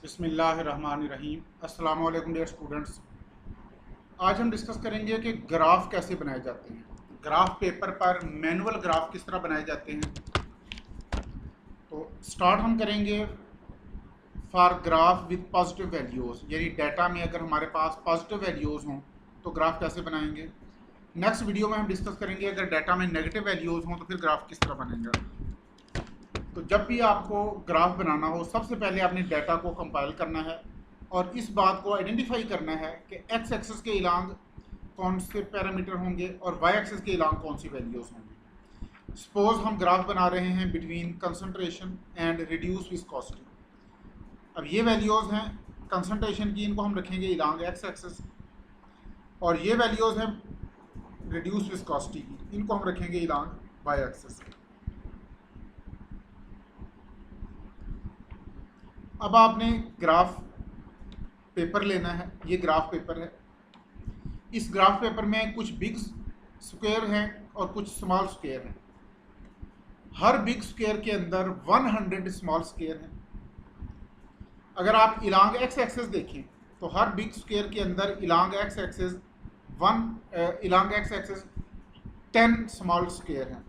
बिस्मिल्लाहिर्रहमानिर्रहीम। अस्सलाम वालेकुम डियर स्टूडेंट्स। आज हम डिस्कस करेंगे कि ग्राफ कैसे बनाए जाते हैं। ग्राफ पेपर पर मैनुअल ग्राफ किस तरह बनाए जाते हैं। तो स्टार्ट हम करेंगे for graph with positive values, यानी डाटा में अगर हमारे पास पॉजिटिव वैल्यूज़ हों तो ग्राफ कैसे बनाएंगे। नेक्स्ट वीडियो में हम डिस्कस करेंगे अगर डाटा में नेगेटिव वैल्यूज़ हों तो फिर ग्राफ किस तरह बनेगा। तो जब भी आपको ग्राफ बनाना हो सबसे पहले आपने डाटा को कंपाइल करना है और इस बात को आइडेंटिफाई करना है कि एक्स एक्सिस के इलांग कौन से पैरामीटर होंगे और वाई एक्सिस के इलांग कौन सी वैल्यूज़ होंगी। सपोज हम ग्राफ बना रहे हैं between concentration and reduce viscosity. अब ये वैल्यूज़ हैं कंसंट्रेशन की, इनको हम रखेंगे इलांग एक्स एक्सिस, और ये वैल्यूज़ हैं रिड्यूस विस्कोसिटी की, इनको हम रखेंगे इलांग वाई एक्सिस। अब आपने ग्राफ पेपर लेना है, ये ग्राफ पेपर है। इस ग्राफ पेपर में कुछ बिग स्क्वायर हैं और कुछ स्मॉल स्क्वायर हैं। हर बिग स्क्वायर के अंदर 100 स्मॉल स्क्वायर हैं। अगर आप इलांग एक्स एक्सिस देखें तो हर बिग स्क्वायर के अंदर इलांग एक्स एक्सिस 10 स्मॉल स्क्वायर हैं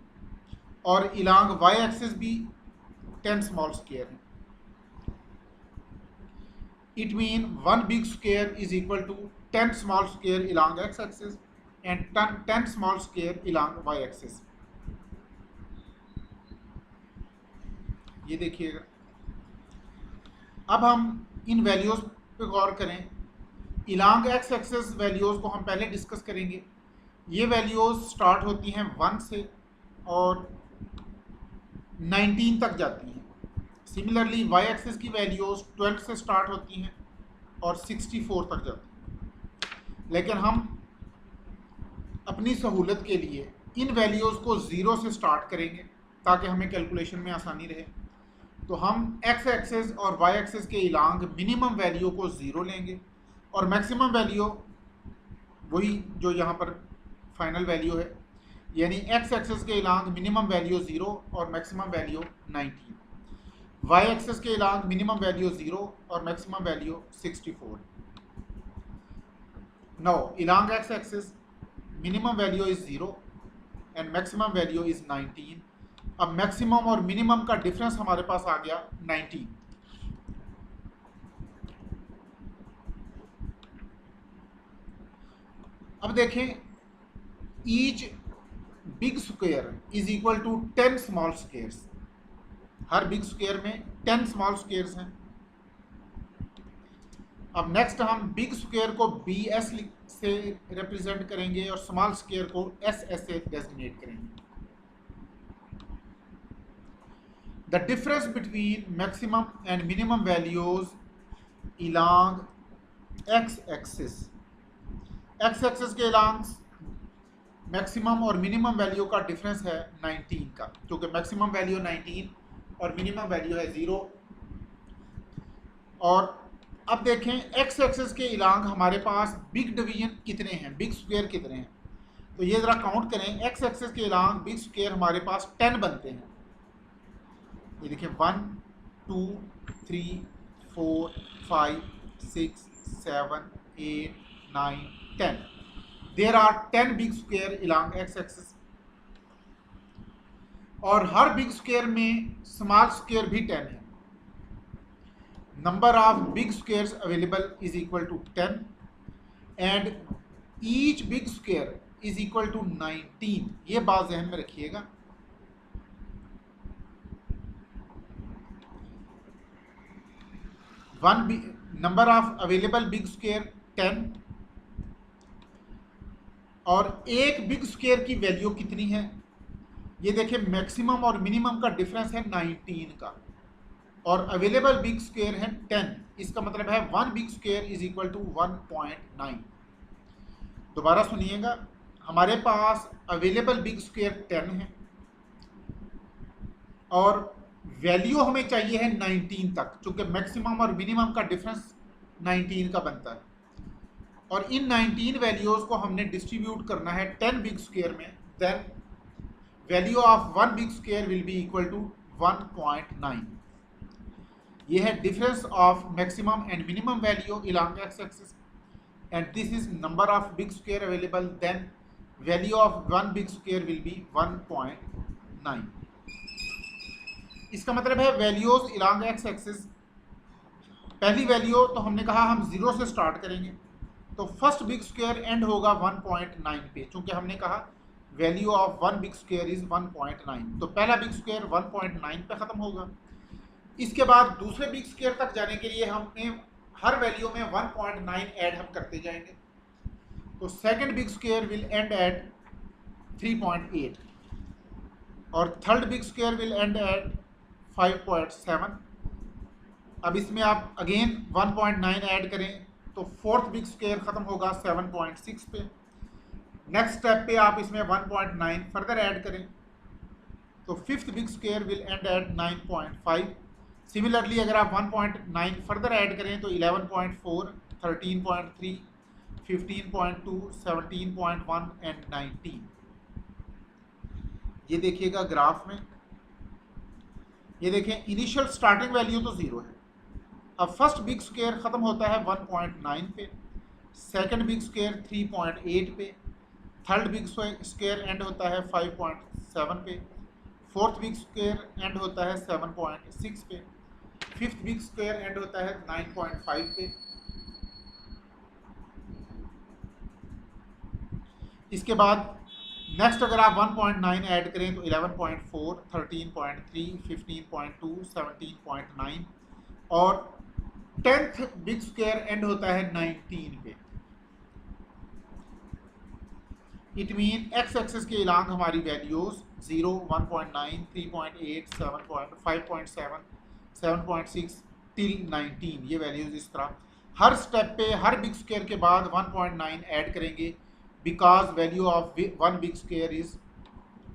और इलांग वाई एक्सिस भी 10 स्मॉल स्क्वायर हैं। It means one big square is equal to 10 small square along x-axis and 10 small square along y-axis। ये देखिएगा। अब हम इन वैल्यूज़ पे गौर करें। इलांग एक्स एक्सिस वैल्यूज़ को हम पहले डिस्कस करेंगे। ये वैल्यूज़ स्टार्ट होती हैं 1 से और 19 तक जाती हैं। सिमिलरली वाई एक्सिस की वैल्यूज़ 12 से स्टार्ट होती हैं और 64 तक जाती हैं। लेकिन हम अपनी सहूलत के लिए इन वैल्यूज़ को 0 से स्टार्ट करेंगे ताकि हमें कैलकुलेशन में आसानी रहे। तो हम एक्स एक्सिस और वाई एक्सिस के इलांग मिनिमम वैल्यू को 0 लेंगे और मैक्सिमम वैल्यू वही जो यहाँ पर फाइनल वैल्यू है, यानी एक्स एक्सिस के इलांग मिनिमम वैल्यू 0 और मैक्सिमम वैल्यू 19। वाई एक्सिस के इलांग मिनिमम वैल्यू 0 और maximum value 64। No along x axis minimum value is 0 and maximum value is 19। अब मैक्सिमम और मिनिमम का डिफरेंस हमारे पास आ गया 19। अब देखें, each big square is equal to 10 small squares. हर बिग स्क्वायर में 10 स्मॉल स्क्वायर्स हैं। अब नेक्स्ट हम बिग स्क्वायर को बी एस से रिप्रेजेंट करेंगे और स्मॉल स्क्वायर को एस एस से डेजिग्नेट करेंगे। The difference between maximum and minimum values along x axis. X axis के इलांग मैक्सिमम और मिनिमम वैल्यू का डिफरेंस है 19 का, क्योंकि मैक्सिमम वैल्यू 19 और मिनिमम वैल्यू है 0। और अब देखें एक्स एक्सिस के इलांग हमारे पास बिग डिवीजन कितने हैं, बिग स्क्वायर कितने हैं। तो ये ज़रा काउंट करें। एक्स एक्सिस के इलांग बिग स्क्वायर हमारे पास 10 बनते हैं। ये देखिए 1 2 3 4 5 6 7 8 9 10। There are 10 big square along x axis. और हर बिग स्क्वायर में स्मॉल स्क्वायर भी 10 है। Number of big squares available is equal to 10 and each big square is equal to 19। ये बात ध्यान में रखिएगा। Number of available big square 10 और एक बिग स्क्वायर की वैल्यू कितनी है। ये देखिए मैक्सिमम और मिनिमम का डिफरेंस है 19 का और अवेलेबल बिग स्क्वायर है 10। इसका मतलब है 1 big square is equal to 1.9। दोबारा सुनिएगा, हमारे पास अवेलेबल बिग स्क्वायर 10 है और वैल्यू हमें चाहिए है 19 तक, क्योंकि मैक्सिमम और मिनिमम का डिफरेंस 19 का बनता है। और इन 19 वैल्यूज़ को हमने डिस्ट्रीब्यूट करना है 10 बिग स्क्वायर में। Then value of 1 big square will be equal to 1.9। ये है difference of maximum and minimum value along x axis, and this is number of big square available, then value of one big square will be 1.9। इसका मतलब है values along x axis, पहली value तो हमने कहा हम 0 से स्टार्ट करेंगे, तो फर्स्ट बिग स्क्वायर एंड होगा 1.9 पे, चूंकि हमने कहा value of one big square is 1.9, तो पहला बिग स्क्वायर 1.9 पे खत्म होगा। इसके बाद दूसरे बिग स्क्वायर तक जाने के लिए हमें हर वैल्यू में 1.9 ऐड हम करते जाएंगे, तो second big square will end at 3.8 और third big square will end at 5.7। अब इसमें आप अगेन 1.9 ऐड करें तो फोर्थ बिग स्क्वायर खत्म होगा 7.6 पे। नेक्स्ट स्टेप पे आप इसमें 1.9 फर्दर ऐड करें तो fifth big square will end at 9.5। Similarly अगर आप 1.9 फर्दर ऐड करें तो 11.4, 13.3, 15.2, 17.1 एंड 19। ये देखिएगा ग्राफ में, ये देखें इनिशियल स्टार्टिंग वैल्यू तो 0 है। अब फर्स्ट बिग स्क्वायर खत्म होता है 1.9 पे, सेकंड बिग स्क्वायर 3.8 पे, थर्ड बिग स्क्वायर एंड होता है 5.7 पे, फोर्थ बिग स्क्वायर एंड होता है 7.6 पे, फिफ्थ बिग स्क्वायर एंड होता है 9.5 पे। इसके बाद नेक्स्ट अगर आप 1.9 ऐड करें तो 11.4, 13.3, 15.2, 17.9 और 10th बिग स्क्वायर एंड होता है 19 पे। इट मीन एक्स एक्सिस के इलांग हमारी वैल्यूज 0, 1.9, 3.8, 5.7, 7.6 टिल 19, ये वैल्यूज इस तरह हर स्टेप पे हर बिग स्क्वायर के बाद 1.9 ऐड करेंगे, because value of one big square is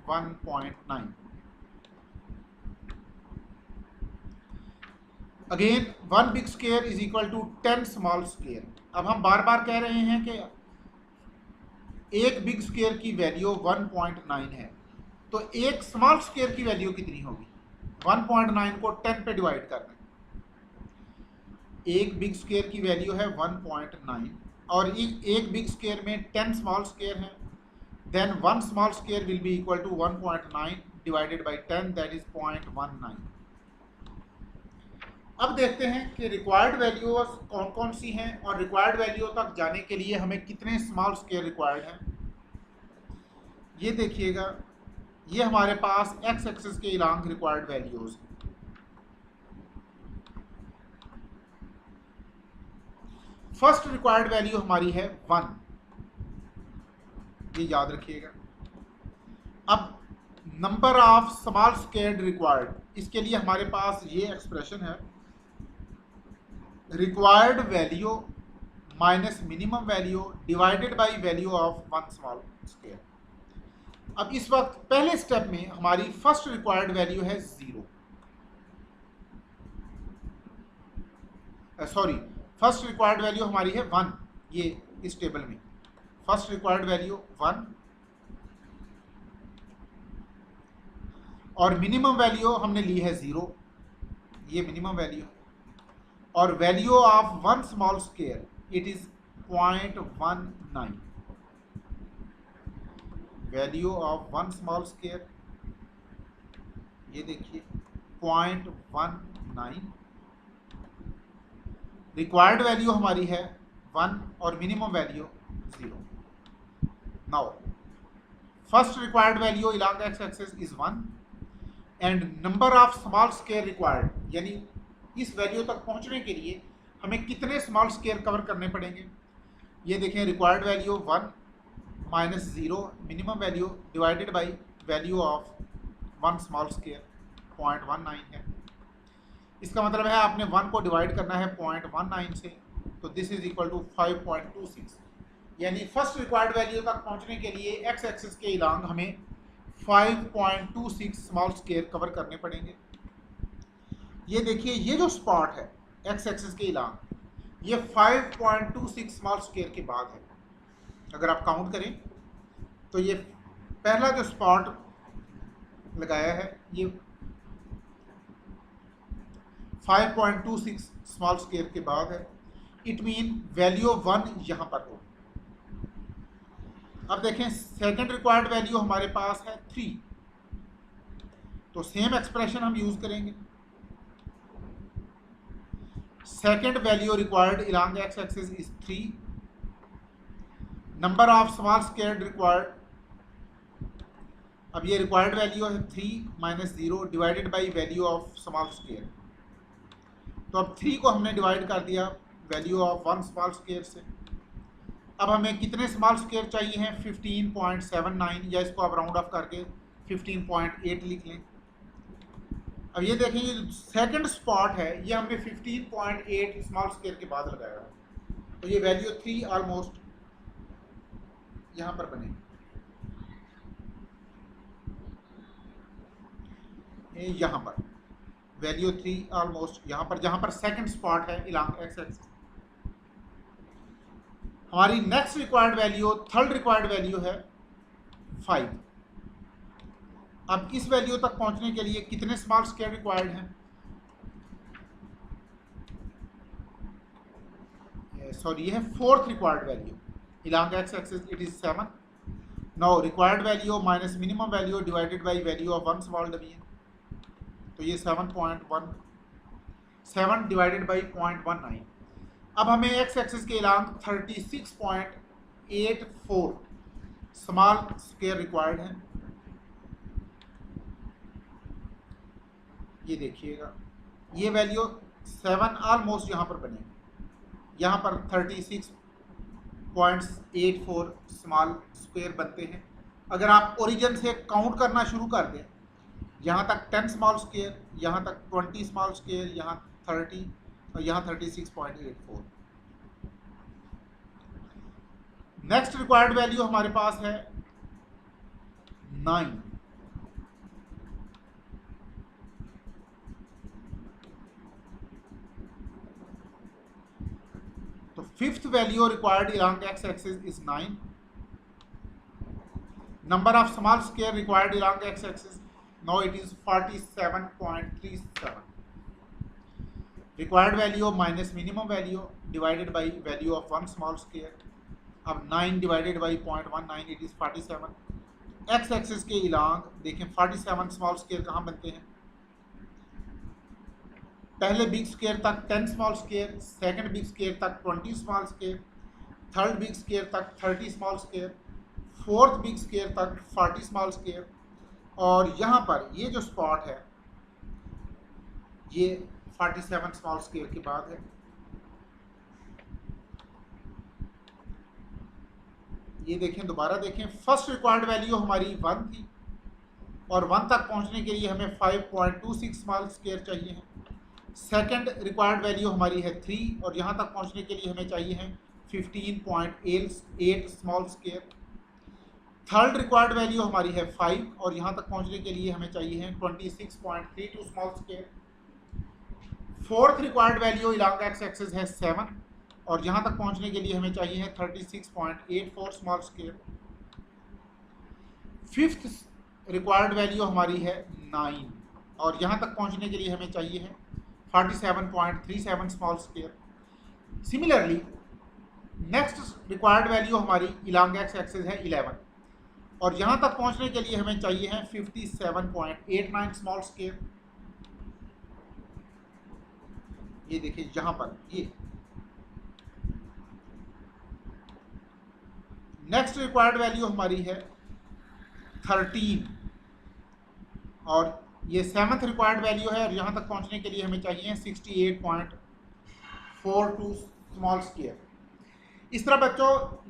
1.9। Again one big square is equal to 10 small square. अब हम बार बार कह रहे हैं कि एक बिग स्क्वायर की वैल्यू 1.9 है, तो एक स्मॉल स्क्वायर की वैल्यू कितनी होगी? 1.9 को 10 पे डिवाइड करना है। एक बिग स्क्वायर की वैल्यू है 1.9 और एक बिग स्क्वायर में 10 स्मॉल स्क्वायर हैं, then one small square will be equal to 1.9 divided by 10, that is 0.19। अब देखते हैं कि रिक्वायर्ड वैल्यूज कौन कौन सी हैं और रिक्वायर्ड वैल्यू तक जाने के लिए हमें कितने स्मॉल स्क्वायर रिक्वायर्ड हैं। ये देखिएगा, ये हमारे पास एक्स एक्सिस के इलांग रिक्वायर्ड वैल्यूज हैं। फर्स्ट रिक्वायर्ड वैल्यू हमारी है 1, ये याद रखिएगा। अब number of small square required, इसके लिए हमारे पास ये एक्सप्रेशन है, required value minus minimum value divided by value of one small square. अब इस वक्त पहले स्टेप में हमारी फर्स्ट रिक्वायर्ड वैल्यू है 0, सॉरी फर्स्ट रिक्वायर्ड वैल्यू हमारी है 1, ये इस टेबल में फर्स्ट रिक्वायर्ड वैल्यू 1 और मिनिमम वैल्यू हमने ली है 0, ये मिनिमम वैल्यू, और value of one small square it is 0.19। Value of one small square ये देखिए 0.19। रिक्वायर्ड वैल्यू हमारी है 1 और minimum value 0। Now first required value along x axis is 1 and number of small square required, यानी इस value तक पहुंचने के लिए हमें कितने स्मॉल स्क्वायर कवर करने पड़ेंगे। ये देखें, required value 1 minus 0 minimum value divided by value of one small square 0.19 है। इसका मतलब है आपने 1 को डिवाइड करना है 0.19 से, तो दिस इज इक्वल टू 5.26, यानी फर्स्ट रिक्वायर्ड वैल्यू तक पहुंचने के लिए एक्स एक्सिस के इलांग हमें 5.26 स्मॉल स्क्वायर कवर करने पड़ेंगे। ये देखिए, ये जो स्पॉट है एक्स एक्सिस के इलांग, ये 5.26 स्मॉल स्क्वायर के बाद है। अगर आप काउंट करें तो ये पहला जो स्पॉट लगाया है ये 5.26 स्मॉल स्क्वायर के बाद है, इट मीन वैल्यू 1 यहाँ पर हो। अब देखें सेकंड रिक्वायर्ड वैल्यू हमारे पास है 3, तो सेम एक्सप्रेशन हम यूज करेंगे। Second value required along x axis is 3, number of small square required, अब ये रिक्वायर्ड वैल्यू है 3 minus 0 divided by value of small square. तो अब 3 को हमने डिवाइड कर दिया वैल्यू ऑफ 1 स्मॉल स्क्वायर से। अब हमें कितने स्मॉल स्क्वायर चाहिए हैं? 15.79, या इसको आप राउंड ऑफ करके 15.8 लिख लें। अब ये देखें, ये सेकंड स्पॉट है, ये हमने 15.8 स्मॉल स्क्वायर के बाद लगाया है, तो ये वैल्यू 3 ऑलमोस्ट यहाँ पर बनेगी। यहाँ पर वैल्यू 3 ऑलमोस्ट यहाँ पर, जहाँ पर सेकंड स्पॉट है along x axis। हमारी next required value, third required value है 5। अब इस वैल्यू तक पहुंचने के लिए कितने स्मॉल स्क्वायर रिक्वायर्ड हैं? सॉरी, ये है fourth required value along x axis, it is 7। now required value minus minimum value divided by value of 1 small w, तो ये 7.1, 7 डिवाइडेड बाई 0.19। अब हमें x एक्सिस के along 36.84 स्मॉल स्क्वायर रिक्वायर्ड है। ये देखिएगा, ये वैल्यू 7 ऑलमोस्ट यहाँ पर बनेगी, यहाँ पर 36.84 स्मॉल स्क्वायर बनते हैं। अगर आप ओरिजिन से काउंट करना शुरू कर दें, यहाँ तक 10 स्मॉल स्क्वायर, यहाँ तक 20 स्मॉल स्क्वायर, यहाँ 30 और यहाँ 36.84। नेक्स्ट रिक्वायर्ड वैल्यू हमारे पास है 9। तो fifth value required along x axis is 9। number of small square required along x axis, now it is 47.37। required value minus minimum value divided by value of 1 small square। अब 9 divided by 0.19, it is 47। x axis के along देखें 47 small square कहाँ बनते हैं? पहले big square तक 10 small square, second big square तक 20 small square, third big square तक 30 small square, fourth big square तक 40 स्मॉल स्क्वायर, और यहाँ पर ये जो स्पॉट है ये 47 स्मॉल स्क्वायर के बाद है। ये देखें, दोबारा देखें, फर्स्ट रिक्वायर्ड वैल्यू हमारी 1 थी और 1 तक पहुंचने के लिए हमें 5.26 स्मॉल स्क्वायर चाहिए है। सेकंड रिक्वायर्ड वैल्यू हमारी है 3 और यहाँ तक पहुंचने के लिए हमें चाहिए है 15.8 small square. Third required value हमारी है 5 और यहाँ तक पहुंचने के लिए हमें चाहिए है 26.32 small square. Fourth required value along x axis है 7 और यहाँ तक पहुंचने के लिए हमें चाहिए है 36.84 small square. Fifth required value हमारी है 9 और यहाँ तक पहुंचने के लिए हमें चाहिए है 47.37 small square. Similarly next required value हमारी along x एक्सिस है 11 और यहाँ तक पहुंचने के लिए हमें चाहिए है 57.89 स्मॉल स्क्वायर। ये देखिए यहाँ पर ये नेक्स्ट रिक्वायर्ड वैल्यू हमारी है 13 और ये सेवन्थ रिक्वायर्ड वैल्यू है और यहाँ तक पहुँचने के लिए हमें चाहिए 68.42 स्मॉल स्क्वायर। इस तरह बच्चों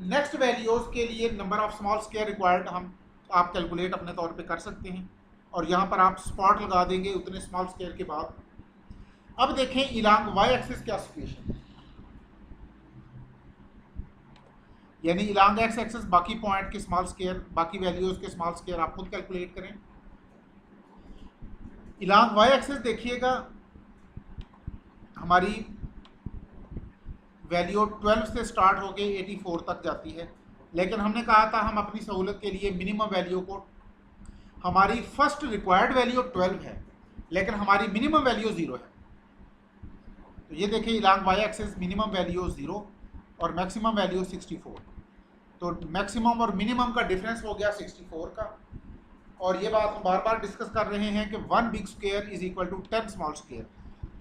नेक्स्ट वैल्यूज़ के लिए number of small square required आप कैलकुलेट अपने तौर पे कर सकते हैं और यहाँ पर आप स्पॉट लगा देंगे उतने स्मॉल स्क्वायर के बाद। अब देखें along y एक्सिस क्या सिचुएशन है, यानी along x एक्सिस बाकी पॉइंट के स्मॉल स्क्वायर, बाकी वैल्यूज के स्मॉल स्क्वायर आप खुद कैलकुलेट करें। along y एक्सिस देखिएगा हमारी वैल्यू 12 से स्टार्ट होके 84 तक जाती है, लेकिन हमने कहा था हम अपनी सहूलत के लिए मिनिमम वैल्यू को, हमारी फर्स्ट रिक्वायर्ड वैल्यू 12 है लेकिन हमारी मिनिमम वैल्यू 0 है, तो ये देखिए इलांग वाई एक्सिस मिनिमम वैल्यू 0 और मैक्सिमम वैल्यू 64। तो मैक्सिमम और मिनिमम का डिफरेंस हो गया 64 का। और ये बात हम बार बार डिस्कस कर रहे हैं कि 1 big square is equal to 10 small square.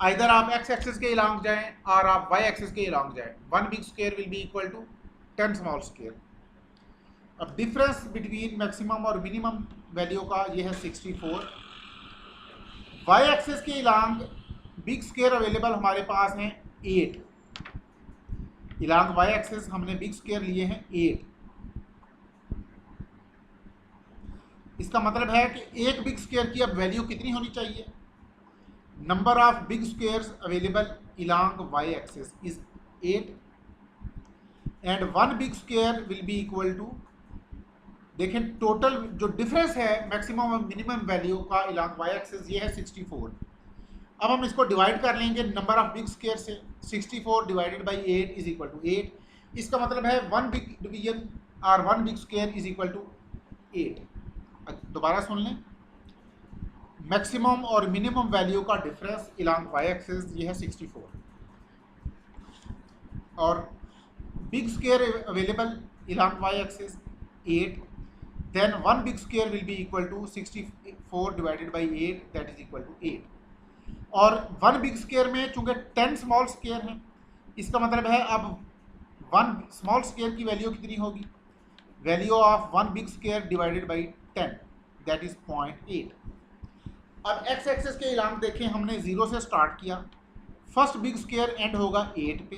Either आप एक्स एक्सिस के इलांग जाएं और आप वाई एक्सिस के इलांग जाएं, 1 big square will be equal to 10 small square. अब डिफरेंस बिटवीन मैक्सिमम और मिनिमम वैल्यू का ये है 64। वाई एक्सिस के इलांग बिग स्क्वायर अवेलेबल हमारे पास हैं 8। इलांग वाई एक्सिस हमने बिग स्क्वायर लिए हैं 8। इसका मतलब है कि एक बिग स्क्वायर की अब वैल्यू कितनी होनी चाहिए? Number of big squares available along Y axis is 8 and 1 big square will be equal to, देखें टोटल जो डिफरेंस है मैक्सिमम और मिनिमम वैल्यू का इलांग वाई एक्सिस ये है 64। अब हम इसको डिवाइड कर लेंगे नंबर ऑफ बिग स्क्वायर से। 64 divided by 8 is equal to 8। इसका मतलब है 1 बिग डिवीजन और 1 big square is equal to 8। दोबारा सुन लें, मैक्सिमम और मिनिमम वैल्यू का डिफरेंस इलांग वाई एक्सिस ये है 64 और big square available along Y axis 8। Then 1 big square will be equal to 64 divided by 8 that is equal to 8। और 1 big square में चूंकि 10 स्मॉल स्क्वायर हैं, इसका मतलब है अब 1 स्मॉल स्क्वायर की वैल्यू कितनी होगी? Value of 1 big square divided by 10 that is 0.8। अब एक्स एक्सिस के इलांग देखें, हमने 0 से स्टार्ट किया। फर्स्ट बिग स्क्वायर एंड होगा 8 पे,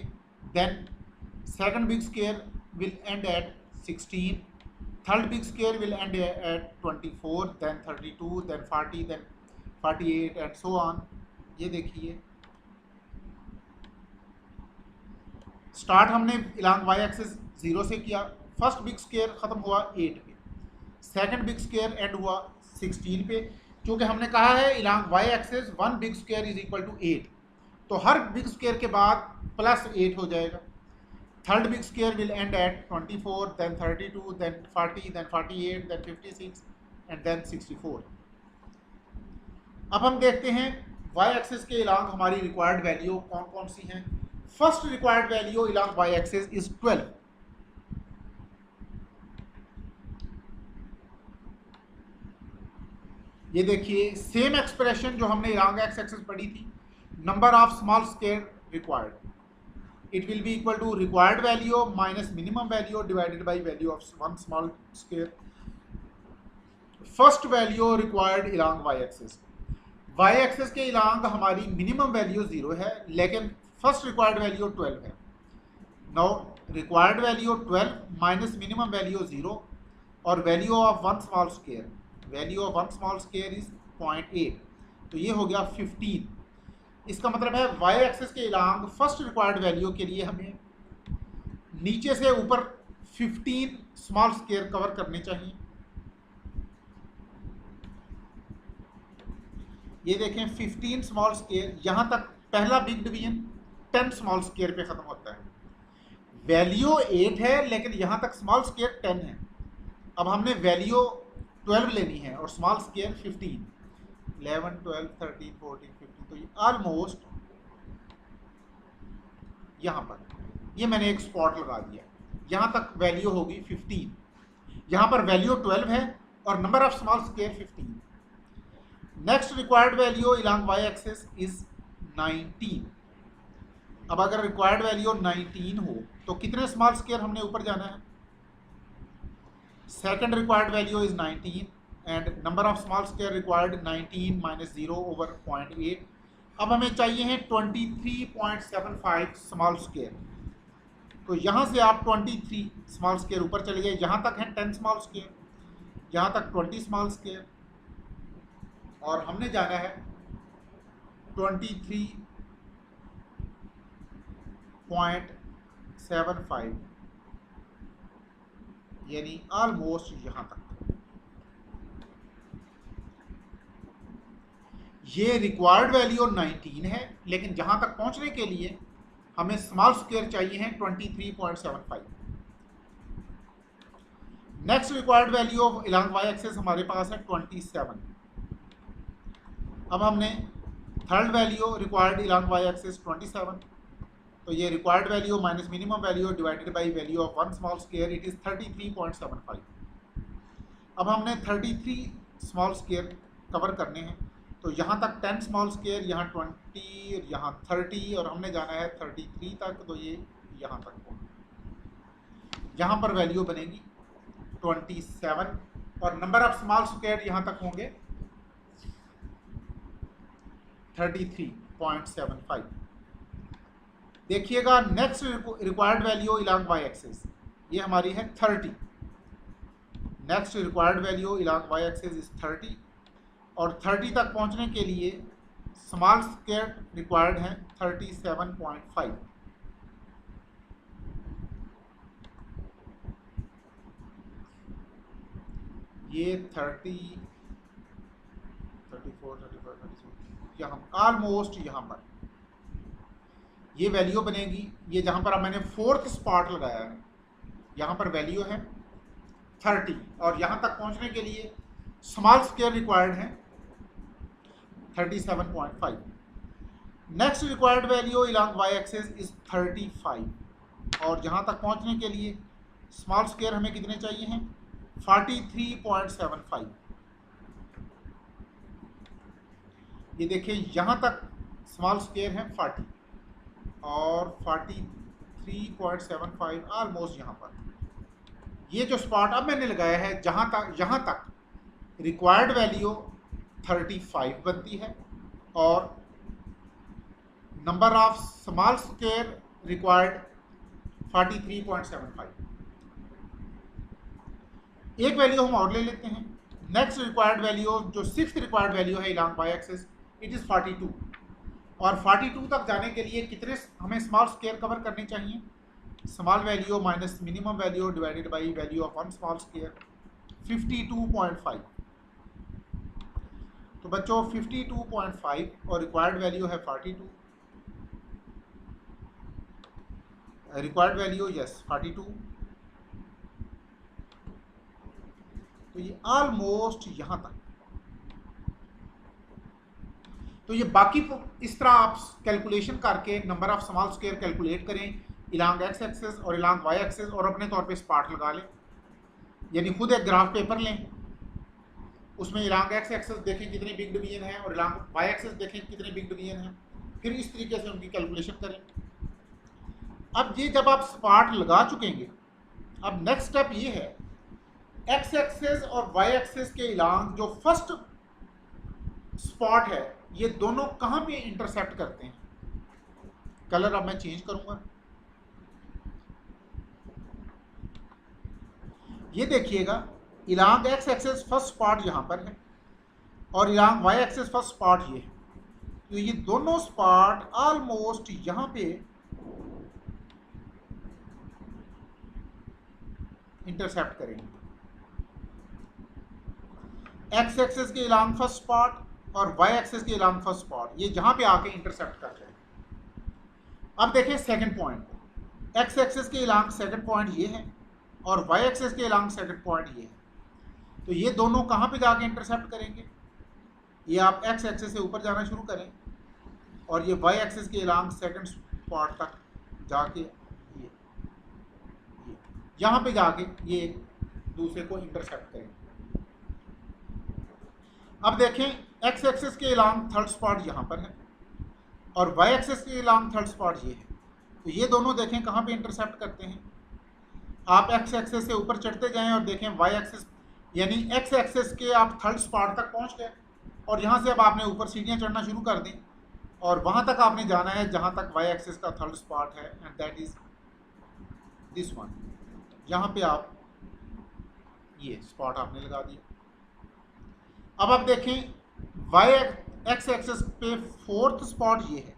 then second big square will end at 16, third big square will end at 24, then 32, then 40, then 48 and so on. ये देखिए स्टार्ट हमने इलांग वाई एक्सिस 0 से किया। फर्स्ट बिग स्क्वायर ख़त्म हुआ 8 पे, सेकंड बिग स्क्वायर एंड हुआ 16 पे। क्योंकि हमने कहा है along Y axis 1 big square is equal to 8, तो हर बिग स्क्वायर के बाद प्लस 8 हो जाएगा। Third big square will end at 24, then 32, then 40, then 48, then 56 and then 64। अब हम देखते हैं वाई एक्सिस के इलांग हमारी रिक्वायर्ड वैल्यू कौन कौन सी हैं। First required value along Y axis is 12। ये देखिए सेम एक्सप्रेशन जो हमने इलांग एक्स एक्सिस पढ़ी थी, number of small square required, it will be equal to required value minus minimum value divided by value of 1 small square. First value required along Y axis, y axis के along हमारी minimum value 0 है, लेकिन first required value 12 है। Now required value 12 minus minimum value 0 और value of 1 small square, value of 1 small square is 0.8, तो ये हो गया 15। इसका मतलब है वाई एक्सिस के इलांग फर्स्ट रिक्वायर्ड वैल्यू के लिए हमें नीचे से ऊपर 15 स्मॉल स्क्वायर कवर करने चाहिए। ये देखें 15 स्मॉल स्क्वायर, यहाँ तक पहला बिग डिवीजन 10 स्मॉल स्क्वायर पे ख़त्म होता है। वैल्यू 8 है लेकिन यहाँ तक स्मॉल स्क्वायर 10 है। अब हमने वैल्यू 12 लेनी है और स्मॉल स्क्वायर 15, 11, 12, 13, 14, 15, तो ये ऑलमोस्ट यहाँ पर ये मैंने एक स्पॉट लगा दिया, यहाँ तक वैल्यू होगी 15। यहाँ पर वैल्यू 12 है और number of small square 15। Next required value along Y axis is 19। अब अगर रिक्वायर्ड वैल्यू 19 हो तो कितने स्मॉल स्क्वायर हमने ऊपर जाना है? Second required value is 19 and number of small square required 19 minus 0 over 0.8। अब हमें चाहिए हैं 23.75 स्मॉल स्क्वायर, तो यहाँ से आप 23 स्मॉल स्क्वायर ऊपर चले गए, यहाँ तक है 10 स्मॉल स्क्वायर, यहाँ तक 20 स्मॉल स्क्वायर और हमने जाना है 23.75, यानी ऑलमोस्ट यहाँ तक। ये रिक्वायर्ड वैल्यू 19 है, लेकिन जहाँ तक पहुँचने के लिए हमें स्मॉल स्क्वायर चाहिए हैं 23.75। Next required value of along Y axis हमारे पास है 27। अब हमने third value required along y axis 27, तो ये required value minus minimum value divided by value of one small square, it is 33.75। अब हमने 33 स्मॉल स्क्वायर कवर करने हैं, तो यहाँ तक 10 स्मॉल स्क्वायर, यहाँ 20, यहाँ 30, और हमने जाना है 33 तक, तो ये यहाँ तक होगा। यहाँ पर वैल्यू बनेगी 27 और नंबर ऑफ स्मॉल स्क्वायर यहाँ तक होंगे 33.75। देखिएगा next required value along y axis, ये हमारी है 30। Next required value along y axis is 30, और 30 तक पहुंचने के लिए स्मॉल स्क्वायर रिक्वायर्ड है 37.5। ये 30, 34, 35, 36 यहाँ ऑलमोस्ट यहाँ पर ये वैल्यू बनेगी। ये जहाँ पर अब मैंने फोर्थ स्पॉट लगाया है, यहाँ पर वैल्यू है 30, और यहाँ तक पहुँचने के लिए स्मॉल स्क्वायर रिक्वायर्ड है 37.5। Next required value along y axis is 35, और जहाँ तक पहुँचने के लिए स्मॉल स्क्वायर हमें कितने चाहिए हैं 43.75। ये देखिए यहाँ तक स्मॉल स्क्वायर है 40 और 43.75 ऑलमोस्ट यहाँ पर। ये जो स्पॉट अब मैंने लगाया है यहाँ तक रिक्वायर्ड वैल्यू 35 बनती है, और number of small square required 43.75। एक वैल्यू हम और ले लेते हैं। नेक्स्ट रिक्वायर्ड वैल्यू जो सिक्स्थ रिक्वायर्ड वैल्यू है इलॉन्ग वाई एक्सिस, इट इज़ 42, और 42 तक जाने के लिए कितने हमें स्मॉल स्क्वायर कवर करने चाहिए, small value minus minimum value divided by value of one small square 52.5। तो बच्चों 52.5 और रिक्वायर्ड वैल्यू है 42, रिक्वायर्ड वैल्यू यस 42, तो ये ऑलमोस्ट यहाँ तक। तो ये बाकी इस तरह आप कैलकुलेशन करके number of small square calculate करें इलॉन्ग एक्स एक्सिस और इलॉन्ग वाई एक्सिस, और अपने तौर पे स्पॉट लगा लें, यानी खुद एक ग्राफ पेपर लें, उसमें इलॉन्ग एक्स एक्सिस देखें कितने बिग डिवीजन है और इलॉन्ग वाई एक्सिस देखें कितने बिग डिवीजन है, फिर इस तरीके से उनकी कैलकुलेशन करें। अब ये जब आप स्पॉट लगा चुकेंगे, अब नेक्स्ट स्टेप ये है एक्स एक्सिस और वाई एक्सिस के इलॉन्ग जो फर्स्ट स्पॉट है, ये दोनों कहाँ पे इंटरसेक्ट करते हैं। कलर अब मैं चेंज करूंगा। ये देखिएगा इलॉन्ग एक्स एक्सिस फर्स्ट स्पॉट यहाँ पर है और इलॉन्ग वाई एक्सिस फर्स्ट स्पॉट ये है, तो ये दोनों स्पॉट ऑलमोस्ट यहाँ पे इंटरसेप्ट करेंगे। एक्स एक्सिस के इलॉन्ग फर्स्ट स्पॉट और वाई एक्सिस के इलॉन्ग फर्स्ट स्पॉट, ये जहाँ पे आके इंटरसेप्ट कर रहे हैं। अब देखें सेकंड पॉइंट, एक्स एक्सिस के इलॉन्ग सेकंड पॉइंट ये है और वाई एक्सिस के इलॉन्ग सेकंड पॉइंट ये है, तो ये दोनों कहाँ पे जाके इंटरसेप्ट करेंगे। ये आप एक्स एक्सिस से ऊपर जाना शुरू करें और ये वाई एक्सिस के इलॉन्ग सेकंड स्पॉट तक जाके ये यहाँ पे जाके ये एक दूसरे को इंटरसेप्ट करेंगे। अब देखें एक्स एक्सिस के इलॉन्ग थर्ड स्पॉट यहाँ पर है और वाई एक्सिस के इलॉन्ग थर्ड स्पॉट ये है, तो ये दोनों देखें कहाँ पे इंटरसेप्ट करते हैं। आप एक्स एक्सिस से ऊपर चढ़ते जाएं और देखें वाई एक्सिस, यानी एक्स एक्सिस के आप थर्ड स्पॉट तक पहुँच गए और यहाँ से अब आपने ऊपर सीढ़ियाँ चढ़ना शुरू कर दी और वहाँ तक आपने जाना है जहाँ तक वाई एक्सिस का थर्ड स्पॉट है, and that is this one. यहाँ पे आप ये स्पॉट आपने लगा दिया। अब आप देखें वाई एक्स एक्सिस पे फोर्थ स्पॉट ये है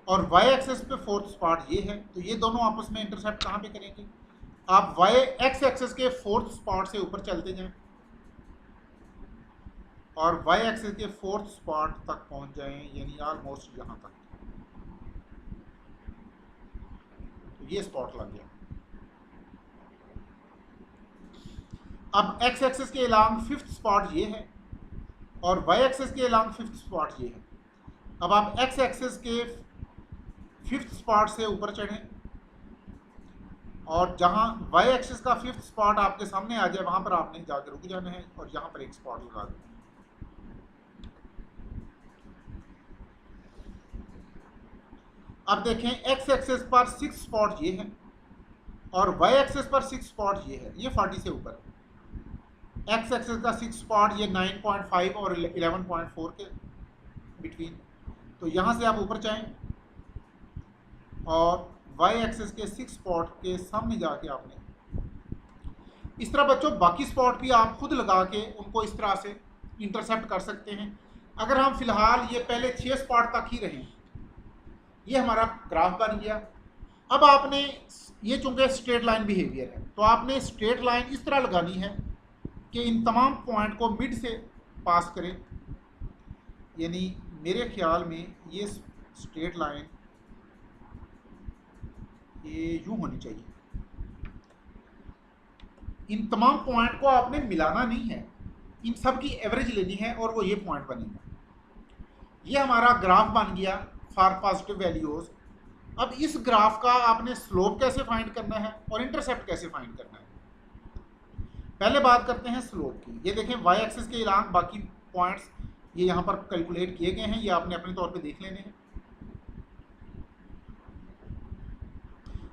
और वाई एक्सिस पे फोर्थ स्पॉट ये है, तो ये दोनों आपस में इंटरसेप्ट कहाँ पे करेंगे। आप वाई एक्स एक्सिस के फोर्थ स्पॉट से ऊपर चलते जाएं और वाई एक्सिस के फोर्थ स्पॉट तक पहुंच जाएं, यानी ऑलमोस्ट यहाँ तक, तो ये स्पॉट लग गया। अब एक्स एक्सिस के इलॉन्ग फिफ्थ स्पॉट ये है और वाई एक्सिस के इलॉन्ग फिफ्थ स्पॉट ये है, अब आप एक्स एक्सिस के 5th स्पॉट से ऊपर चढ़ें और जहां वाई एक्सिस का 5th स्पॉट आपके सामने आ जाए वहां पर आपने जाकर रुक जाना है और यहां पर एक स्पॉट लगा देना है। अब देखें एक्स एक्सिस पर 6 स्पॉट ये है और वाई एक्सिस पर 6 स्पॉट ये है, ये 40 से ऊपर। एक्स एक्सिस का 6 स्पॉट ये 9.5 और 11.4 के बिटवीन। तो यहाँ से आप ऊपर जाएं और वाई एक्सिस के 6 स्पॉट के सामने जाके आपने इस तरह बच्चों बाकी स्पॉट भी आप खुद लगा के उनको इस तरह से इंटरसेप्ट कर सकते हैं। अगर हम फिलहाल ये पहले 6 स्पॉट तक ही रहें, ये हमारा ग्राफ बन गया। अब आपने ये चूंकि स्ट्रेट लाइन बिहेवियर है तो आपने स्ट्रेट लाइन इस तरह लगानी है कि इन तमाम पॉइंट को मिड से पास करें, यानी मेरे ख्याल में ये स्ट्रेट लाइन ये यूं होनी चाहिए। इन तमाम पॉइंट को आपने मिलाना नहीं है, इन सब की एवरेज लेनी है और वो ये पॉइंट बनेगा। ये हमारा ग्राफ बन गया फॉर पॉजिटिव वैल्यूज। अब इस ग्राफ का आपने स्लोप कैसे फाइंड करना है और इंटरसेप्ट कैसे फाइंड करना है। पहले बात करते हैं स्लोप की। ये देखें वाई एक्सिस के इलाक बाकी पॉइंट्स ये यहाँ पर कैलकुलेट किए गए हैं, ये आपने अपने तौर पे देख लेने हैं।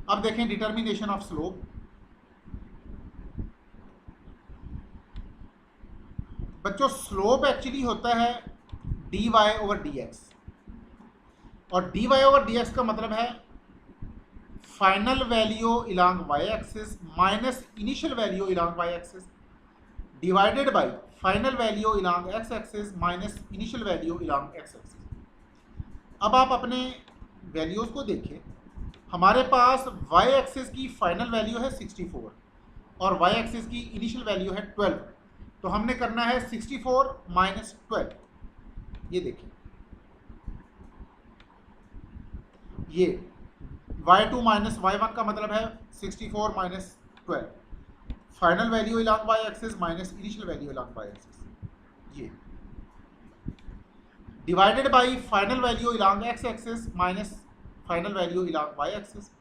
अब देखें डिटर्मिनेशन ऑफ स्लोप। बच्चों स्लोप एक्चुअली होता है dy ओवर dx और dy ओवर dx का मतलब है final value along y axis minus initial value along y axis divided by final value along x axis minus initial value along x axis. अब आप अपने values को देखें। हमारे पास y एक्सिस की फाइनल वैल्यू है 64 और y एक्सिस की इनिशियल वैल्यू है 12। तो हमने करना है 64 माइनस 12। ये देखिए ये y2 माइनस y1 का मतलब है 64 minus 12। Final value along y axis minus initial value along y axis. ये divided by final value along x axis minus final value along y axis.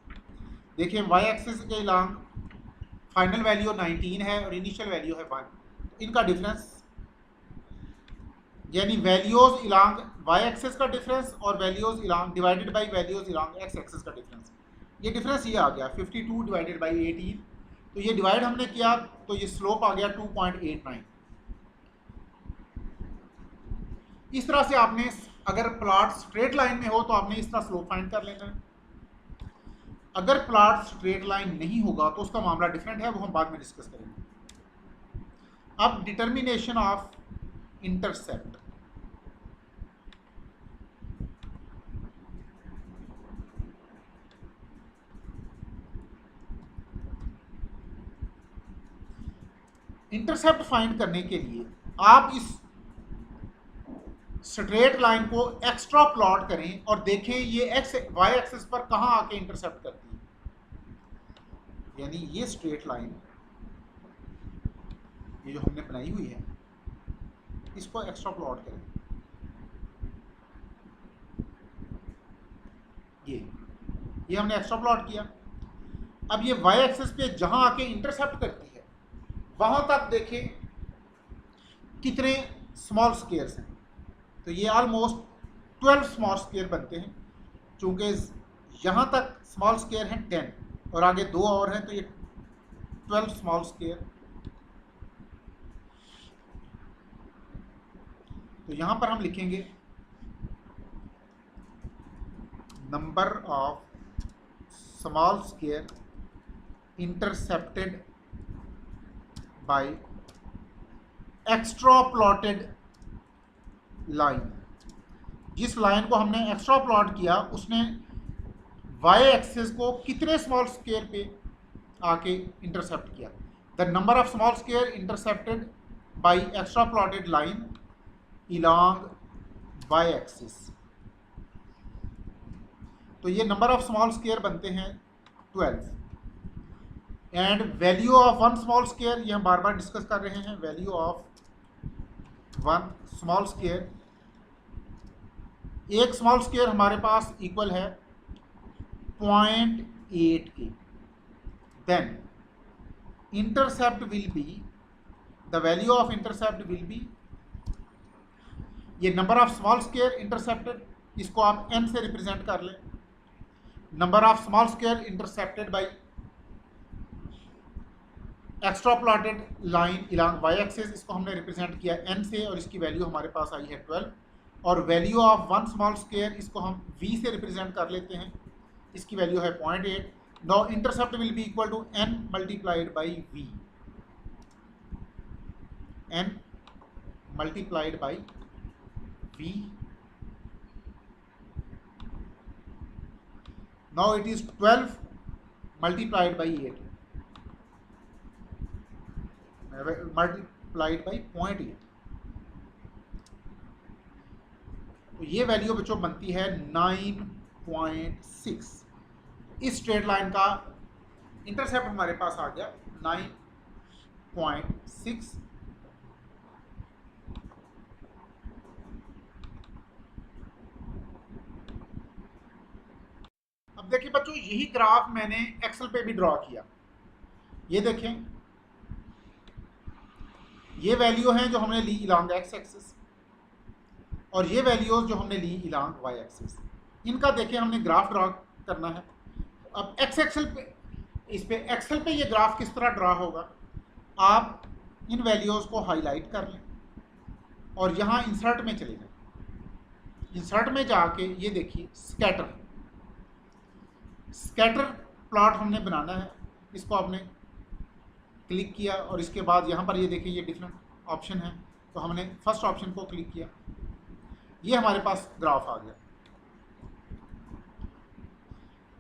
देखिए y एक्सिस के along final value 19 है और initial value है 1। इनका difference यानी values along y axis का difference और values along divided by values along x axis का डिफरेंस। ये डिफरेंस ये आ गया 52 डिवाइडेड बाय 18। तो ये डिवाइड हमने किया तो ये स्लोप आ गया 2.89। इस तरह से आपने अगर प्लॉट स्ट्रेट लाइन में हो तो आपने इस तरह स्लोप फाइंड कर लेना है। अगर प्लॉट स्ट्रेट लाइन नहीं होगा तो उसका मामला डिफरेंट है, वो हम बाद में डिस्कस करेंगे। अब determination of intercept. Intercept find करने के लिए आप इस स्ट्रेट लाइन को एक्स्ट्रा प्लॉट करें और देखें ये एक्स वाई एक्सिस पर कहां आके इंटरसेप्ट करती है। यानी ये स्ट्रेट लाइन ये जो हमने बनाई हुई है इसको एक्स्ट्रा प्लॉट करें। ये हमने एक्स्ट्रा प्लॉट किया। अब ये वाई एक्सिस पे जहां आके इंटरसेप्ट करती है वहां तक देखें कितने स्मॉल स्क्वायर्स हैं। तो ये ऑलमोस्ट 12 स्मॉल स्क्वायर बनते हैं। चूंकि यहाँ तक स्मॉल स्क्वायर हैं 10 और आगे 2 और हैं तो ये 12 स्मॉल स्क्वायर। तो यहाँ पर हम लिखेंगे number of small square intercepted by extra plotted line. जिस लाइन को हमने एक्स्ट्रा प्लॉट किया उसने y एक्सिस को कितने स्मॉल स्क्वायर पे आके इंटरसेप्ट किया। The number of small square intercepted by extra plotted line along y axis. तो ये नंबर ऑफ स्मॉल स्क्वायर बनते हैं 12 and value of one small square ये हम बार बार डिस्कस कर रहे हैं। Value of one small square एक स्मॉल स्क्वायर हमारे पास इक्वल है 0.8 के, then intercept will be, the value of intercept will be, ये number of small square intercepted, इसको आप n से रिप्रेजेंट कर लें, number of small square intercepted by extra plotted line along Y axis, इसको हमने रिप्रेजेंट किया n से और इसकी वैल्यू हमारे पास आई है 12, और value of one small square इसको हम v से रिप्रेजेंट कर लेते हैं, इसकी वैल्यू है 0.8। Now intercept will be equal to n multiplied by v, n multiplied by v, now it is 12 multiplied by 8 multiplied by 0.8, तो ये वैल्यू बच्चों बनती है 9.6। इस स्ट्रेट लाइन का इंटरसेप्ट हमारे पास आ गया 9.6। अब देखिए बच्चों, यही ग्राफ मैंने एक्सेल पे भी ड्रॉ किया। ये देखें, ये वैल्यू हैं जो हमने ली इलांग एक्स एक्सिस, और ये वैल्यूज जो हमने ली इलांग वाई एक्सिस। इनका देखें हमने ग्राफ ड्रॉ करना है। अब एक्स एक्सेल पे, इस पे एक्सेल पे ये ग्राफ किस तरह ड्रॉ होगा, आप इन वैल्यूज को हाईलाइट कर लें और यहाँ इंसर्ट में चले जाएं। इंसर्ट में जाके ये देखिए स्कैटर, स्कैटर प्लॉट हमने बनाना है। इसको आपने क्लिक किया और इसके बाद यहाँ पर ये देखिए ये डिफरेंट ऑप्शन है, तो हमने फर्स्ट ऑप्शन को क्लिक किया, ये हमारे पास ग्राफ आ गया।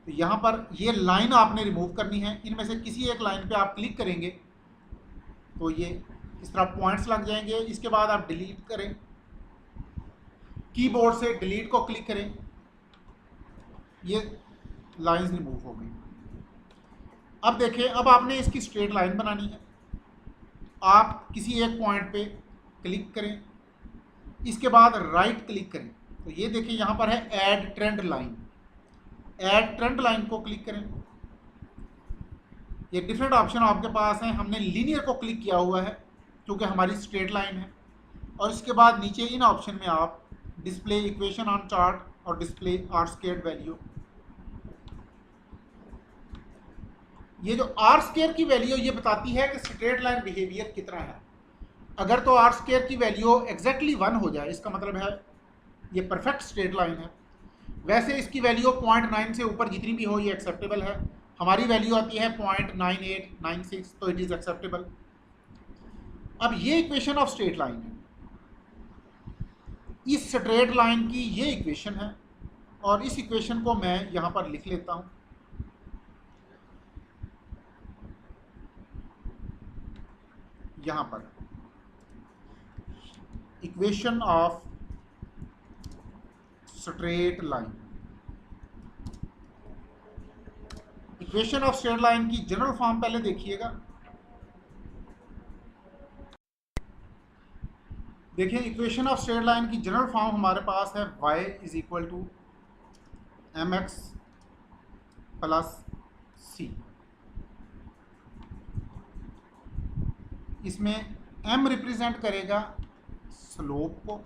तो यहाँ पर ये लाइन आपने रिमूव करनी है, इनमें से किसी एक लाइन पे आप क्लिक करेंगे तो ये इस तरह पॉइंट्स लग जाएंगे। इसके बाद आप डिलीट करें, कीबोर्ड से डिलीट को क्लिक करें, ये लाइंस रिमूव हो गई। अब देखिए, अब आपने इसकी स्ट्रेट लाइन बनानी है। आप किसी एक पॉइंट पे क्लिक करें, इसके बाद राइट क्लिक करें, तो ये देखिए यहाँ पर है add trend line. Add trend line को क्लिक करें, ये डिफरेंट ऑप्शन आपके पास हैं। हमने लीनियर को क्लिक किया हुआ है क्योंकि हमारी स्ट्रेट लाइन है, और इसके बाद नीचे इन ऑप्शन में आप डिस्प्ले इक्वेशन ऑन चार्ट और डिस्प्ले आर स्क्वायर्ड वैल्यू, ये जो आर स्क्वायर की वैल्यू ये बताती है कि स्ट्रेट लाइन बिहेवियर कितना है। अगर तो आर स्क्वायर की वैल्यू एग्जैक्टली 1 हो जाए, इसका मतलब है ये परफेक्ट स्ट्रेट लाइन है। वैसे इसकी वैल्यू 0.9 से ऊपर जितनी भी हो ये एक्सेप्टेबल है। हमारी वैल्यू आती है 0.9896, तो इट इज़ एक्सेप्टेबल। अब ये इक्वेशन ऑफ स्ट्रेट लाइन है, इस स्ट्रेट लाइन की ये इक्वेशन है, और इस इक्वेशन को मैं यहाँ पर लिख लेता हूँ। यहाँ पर equation of straight line, equation of straight line की जनरल फॉर्म पहले देखिएगा। देखिए, इक्वेशन ऑफ स्ट्रेट लाइन की जनरल फॉर्म हमारे पास है y is equal to mx plus c। इसमें m रिप्रेजेंट करेगा स्लोप को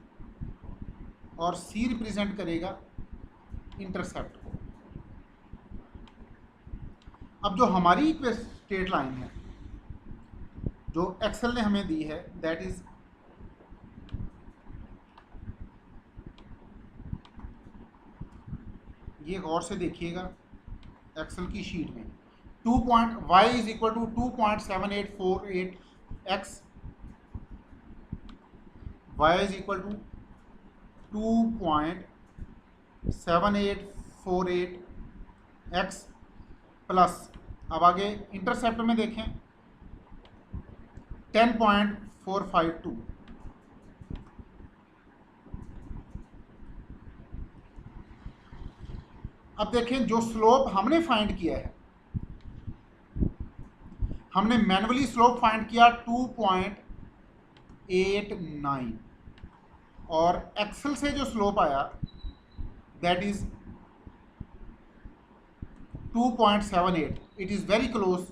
और c रिप्रेजेंट करेगा इंटरसेप्ट को। अब जो हमारी स्ट्रेट लाइन है जो एक्सेल ने हमें दी है, दैट इज ये गौर से देखिएगा एक्सेल की शीट में y is equal to 2.7848 x, y is equal to 2.7848 x plus, अब आगे इंटरसेप्ट में देखें 10.452। अब देखें, जो स्लोप हमने फाइंड किया है, हमने मैन्युअली स्लोप फाइंड किया 2.89, और एक्सेल से जो स्लोप आया that is 2.78. It is very close.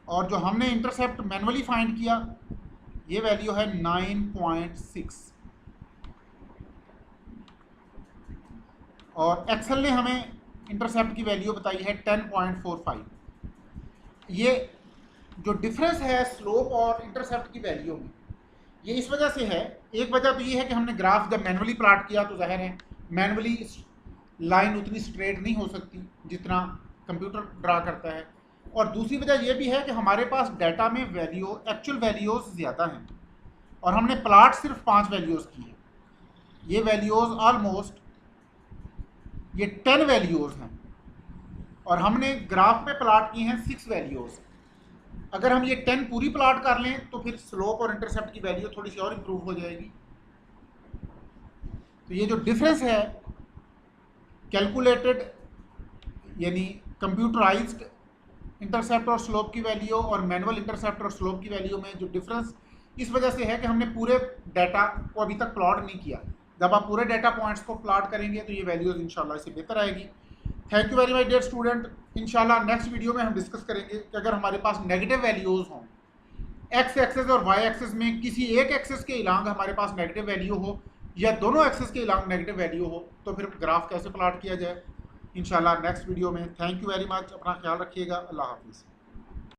और जो हमने इंटरसेप्ट मैनुअली फाइंड किया ये वैल्यू है 9.6 और एक्सेल ने हमें इंटरसेप्ट की वैल्यू बताई है 10.45। ये जो डिफरेंस है स्लोप और इंटरसेप्ट की वैल्यू में ये इस वजह से है, एक वजह तो ये है कि हमने ग्राफ जब मैनुअली प्लॉट किया तो जाहिर है मैनुअली लाइन उतनी स्ट्रेट नहीं हो सकती जितना कंप्यूटर ड्रा करता है, और दूसरी वजह यह भी है कि हमारे पास डाटा में वैल्यू एक्चुअल वैल्यूज़ ज़्यादा हैं और हमने प्लॉट सिर्फ 5 वैल्यूज़ की है। ये वैल्यूज़ ऑलमोस्ट ये 10 वैल्यूज़ हैं और हमने ग्राफ में प्लॉट की हैं 6 वैल्यूज़। अगर हम ये 10 पूरी प्लॉट कर लें तो फिर स्लोप और इंटरसेप्ट की वैल्यू थोड़ी सी और इम्प्रूव हो जाएगी। तो ये जो डिफरेंस है कैलकुलेटेड यानी कंप्यूटराइज्ड इंटरसेप्ट और स्लोप की वैल्यू और मैनुअल इंटरसेप्ट और स्लोप की वैल्यू में जो डिफरेंस इस वजह से है कि हमने पूरे डाटा को अभी तक प्लॉट नहीं किया। जब आप पूरे डाटा पॉइंट्स को प्लॉट करेंगे तो ये वैल्यूज़ इंशाल्लाह इससे बेहतर आएगी। Thank you very much dear student. इंशाल्लाह नेक्स्ट वीडियो में हम डिस्कस करेंगे कि अगर हमारे पास नेगेटिव वैल्यूज़ हों, एक्स एक्सेस और वाई एक्सेस में किसी एक एक्सेस के इलांग हमारे पास नेगेटिव वैल्यू हो या दोनों एक्सेस के इलांग नेगेटिव वैल्यू हो तो फिर ग्राफ कैसे प्लॉट किया जाए इंशाल्लाह नेक्स्ट वीडियो में। Thank you very much. अपना ख्याल रखिएगा। अल्लाह हाफिज़।